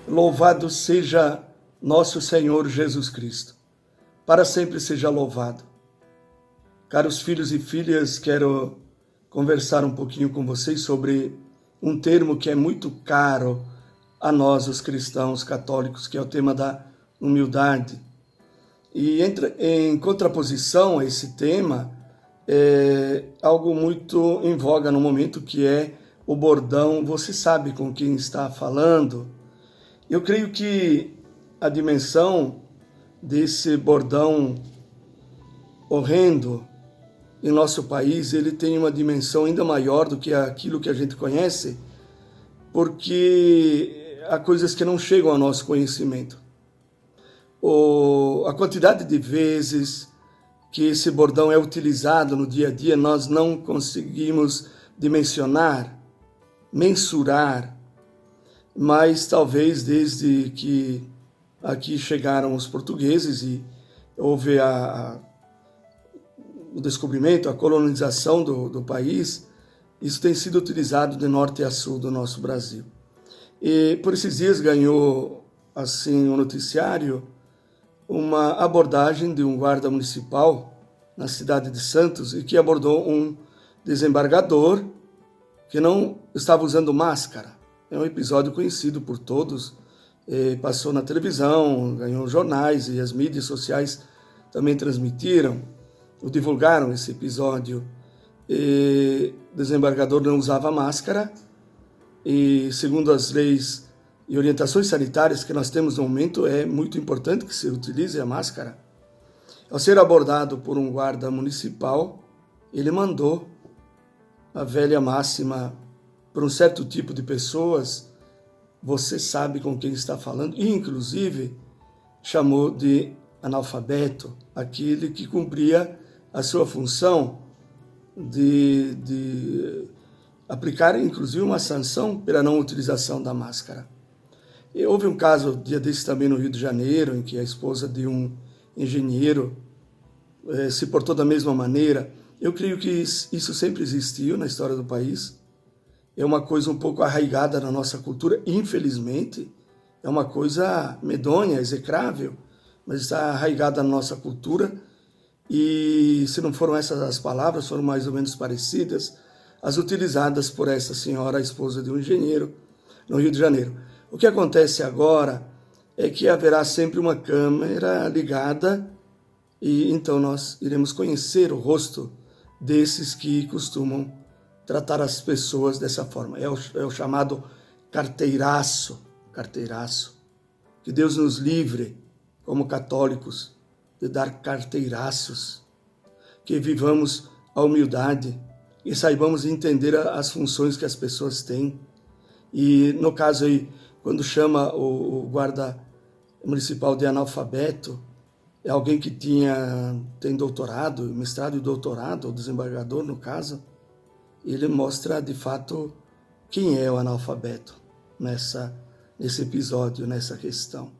Louvado seja nosso Senhor Jesus Cristo. Para sempre seja louvado. Caros filhos e filhas, quero conversar um pouquinho com vocês sobre um termo que é muito caro a nós, os cristãos católicos, que é o tema da humildade. E em contraposição a esse tema, algo muito em voga no momento, que é o bordão "você sabe com quem está falando". Eu creio que a dimensão desse bordão horrendo em nosso país, ele tem uma dimensão ainda maior do que aquilo que a gente conhece, porque há coisas que não chegam ao nosso conhecimento. A quantidade de vezes que esse bordão é utilizado no dia a dia, nós não conseguimos dimensionar, mensurar, mas talvez desde que aqui chegaram os portugueses e houve o descobrimento, a colonização do país, isso tem sido utilizado de norte a sul do nosso Brasil. E por esses dias ganhou, assim, um noticiário, uma abordagem de um guarda municipal na cidade de Santos e que abordou um desembargador que não estava usando máscara. É um episódio conhecido por todos, passou na televisão, ganhou jornais e as mídias sociais também transmitiram ou divulgaram esse episódio. O desembargador não usava máscara e, segundo as leis e orientações sanitárias que nós temos no momento, é muito importante que se utilize a máscara. Ao ser abordado por um guarda municipal, ele mandou a velha máxima para um certo tipo de pessoas: você sabe com quem está falando, e inclusive chamou de analfabeto aquele que cumpria a sua função de aplicar inclusive uma sanção pela não utilização da máscara. E houve um caso, dia desse também no Rio de Janeiro, em que a esposa de um engenheiro se portou da mesma maneira. Eu creio que isso sempre existiu na história do país. É uma coisa um pouco arraigada na nossa cultura, infelizmente. É uma coisa medonha, execrável, mas está arraigada na nossa cultura. E se não foram essas as palavras, foram mais ou menos parecidas as utilizadas por essa senhora, a esposa de um engenheiro, no Rio de Janeiro. O que acontece agora é que haverá sempre uma câmera ligada e então nós iremos conhecer o rosto desses que costumam tratar as pessoas dessa forma. É o chamado carteiraço. Que Deus nos livre, como católicos, de dar carteiraços. Que vivamos a humildade e saibamos entender as funções que as pessoas têm. E no caso aí, quando chama o guarda municipal de analfabeto, é alguém que tem doutorado, mestrado e doutorado, o desembargador no caso, ele mostra de fato quem é o analfabeto nesse episódio, nessa questão.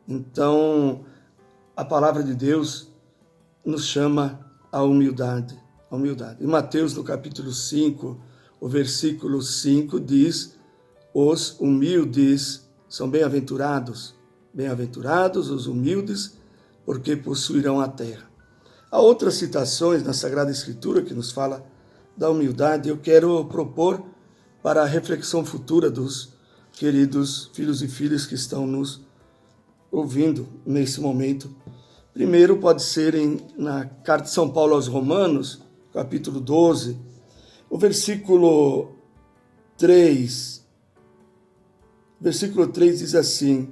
Então, a palavra de Deus nos chama à humildade. Em Mateus, no capítulo 5, o versículo 5 diz: os humildes são bem-aventurados. Bem-aventurados os humildes, porque possuirão a terra. Há outras citações na Sagrada Escritura que nos fala da humildade. Eu quero propor para a reflexão futura dos queridos filhos e filhas que estão nos ouvindo nesse momento. Primeiro pode ser na carta de São Paulo aos Romanos, capítulo 12, o versículo 3. Versículo 3 diz assim: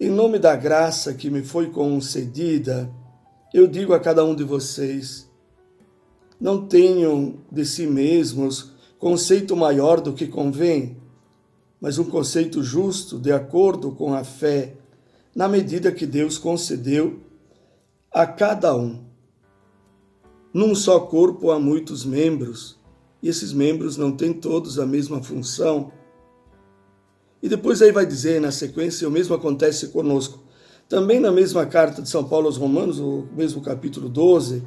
em nome da graça que me foi concedida, eu digo a cada um de vocês, não tenham de si mesmos conceito maior do que convém, mas um conceito justo, de acordo com a fé, na medida que Deus concedeu a cada um. Num só corpo há muitos membros, e esses membros não têm todos a mesma função. E depois aí vai dizer, na sequência, o mesmo acontece conosco. Também na mesma carta de São Paulo aos Romanos, o mesmo capítulo 12,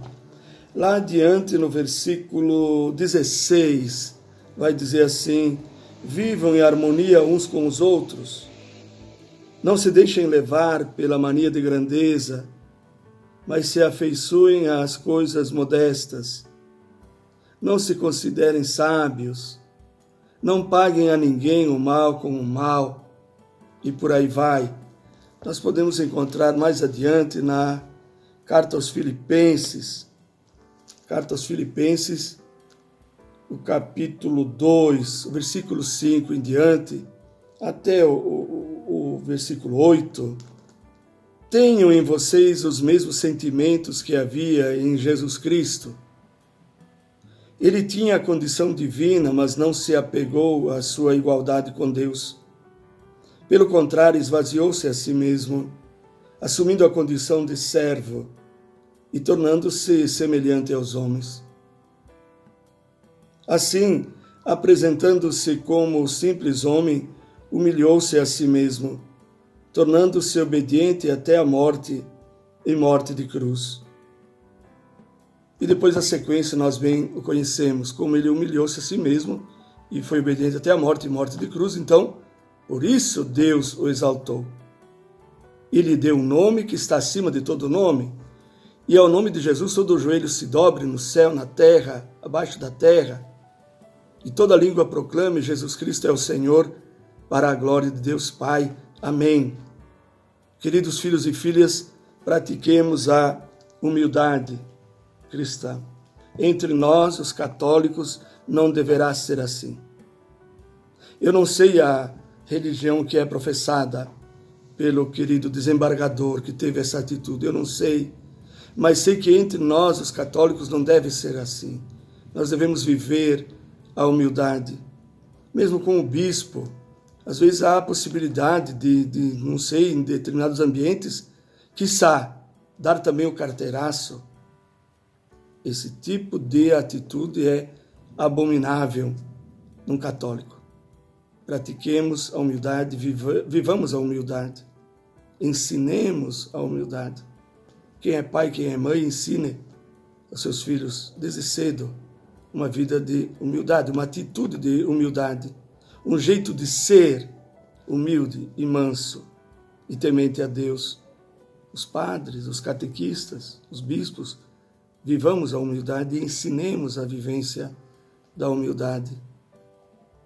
lá adiante no versículo 16, vai dizer assim: vivam em harmonia uns com os outros. Não se deixem levar pela mania de grandeza, mas se afeiçoem às coisas modestas. Não se considerem sábios, não paguem a ninguém o mal com o mal, e por aí vai. Nós podemos encontrar mais adiante na Carta aos Filipenses, o capítulo 2, o versículo 5 em diante, até o versículo 8. Tenham em vocês os mesmos sentimentos que havia em Jesus Cristo. Ele tinha a condição divina, mas não se apegou à sua igualdade com Deus. Pelo contrário, esvaziou-se a si mesmo, assumindo a condição de servo e tornando-se semelhante aos homens. Assim, apresentando-se como simples homem, humilhou-se a si mesmo, tornando-se obediente até a morte e morte de cruz. E depois a sequência nós bem o conhecemos, como ele humilhou-se a si mesmo e foi obediente até a morte e morte de cruz. Então, por isso Deus o exaltou. E lhe deu um nome que está acima de todo nome, e ao nome de Jesus todo o joelho se dobre no céu, na terra, abaixo da terra, e toda língua proclame Jesus Cristo é o Senhor, para a glória de Deus Pai. Amém. Queridos filhos e filhas, pratiquemos a humildade cristã. Entre nós, os católicos, não deverá ser assim. Eu não sei a religião que é professada pelo querido desembargador que teve essa atitude, eu não sei, mas sei que entre nós, os católicos, não deve ser assim. Nós devemos viver a humildade. Mesmo com o bispo, às vezes há a possibilidade de não sei, em determinados ambientes, quiçá, dar também o carteiraço. Esse tipo de atitude é abominável num católico. Pratiquemos a humildade, vivamos a humildade, ensinemos a humildade. Quem é pai, quem é mãe, ensine aos seus filhos, desde cedo, uma vida de humildade, uma atitude de humildade, um jeito de ser humilde e manso e temente a Deus. Os padres, os catequistas, os bispos, vivamos a humildade e ensinemos a vivência da humildade.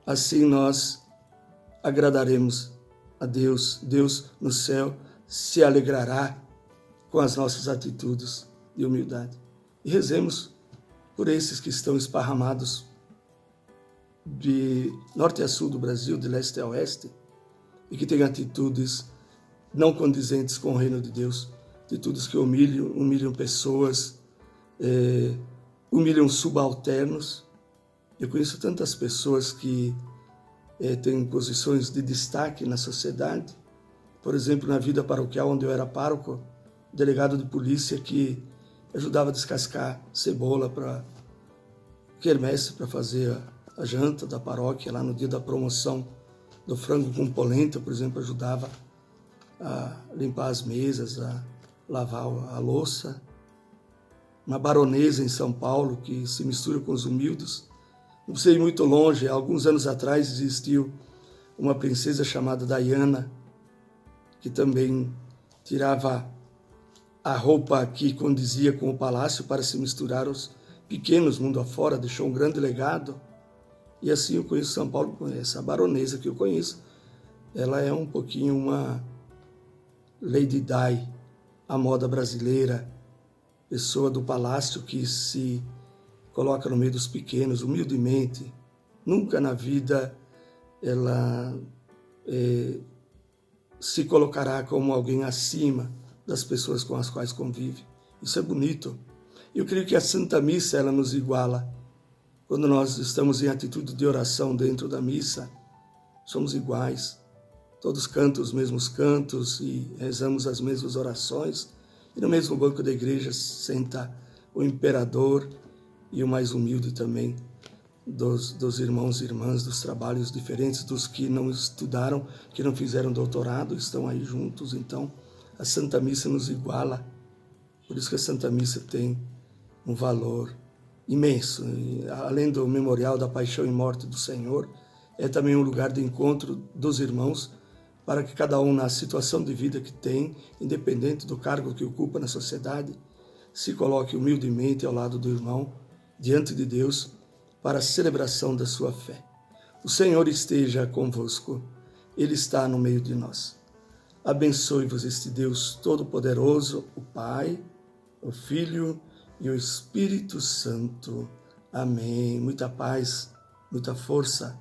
Assim nós agradaremos a Deus. Deus no céu se alegrará com as nossas atitudes de humildade. E rezemos por esses que estão esparramados de norte a sul do Brasil, de leste a oeste, e que têm atitudes não condizentes com o reino de Deus, atitudes que humilham pessoas, humilham subalternos. Eu conheço tantas pessoas que têm posições de destaque na sociedade. Por exemplo, na vida paroquial, onde eu era pároco, delegado de polícia que ajudava a descascar cebola para quermesse, para fazer a janta da paróquia, lá no dia da promoção do frango com polenta, por exemplo, ajudava a limpar as mesas, a lavar a louça. Uma baronesa em São Paulo que se mistura com os humildes. Não sei ir muito longe, há alguns anos atrás existiu uma princesa chamada Diana, que também tirava a roupa que condizia com o palácio para se misturar aos pequenos mundo afora, deixou um grande legado. E assim eu conheço São Paulo, conheço a baronesa que eu conheço. Ela é um pouquinho uma Lady Di, a moda brasileira, pessoa do palácio que se coloca no meio dos pequenos, humildemente. Nunca na vida ela se colocará como alguém acima das pessoas com as quais convive. Isso é bonito. Eu creio que a Santa Missa ela nos iguala. Quando nós estamos em atitude de oração dentro da missa, somos iguais. Todos cantam os mesmos cantos e rezamos as mesmas orações. E no mesmo banco da igreja senta o imperador e o mais humilde também dos irmãos e irmãs dos trabalhos diferentes, dos que não estudaram, que não fizeram doutorado, estão aí juntos. Então, a Santa Missa nos iguala. Por isso que a Santa Missa tem um valor imenso. E, além do memorial da paixão e morte do Senhor, é também um lugar de encontro dos irmãos para que cada um, na situação de vida que tem, independente do cargo que ocupa na sociedade, se coloque humildemente ao lado do irmão, diante de Deus, para a celebração da sua fé. O Senhor esteja convosco, Ele está no meio de nós. Abençoe-vos este Deus Todo-Poderoso, o Pai, o Filho e o Espírito Santo. Amém. Muita paz, muita força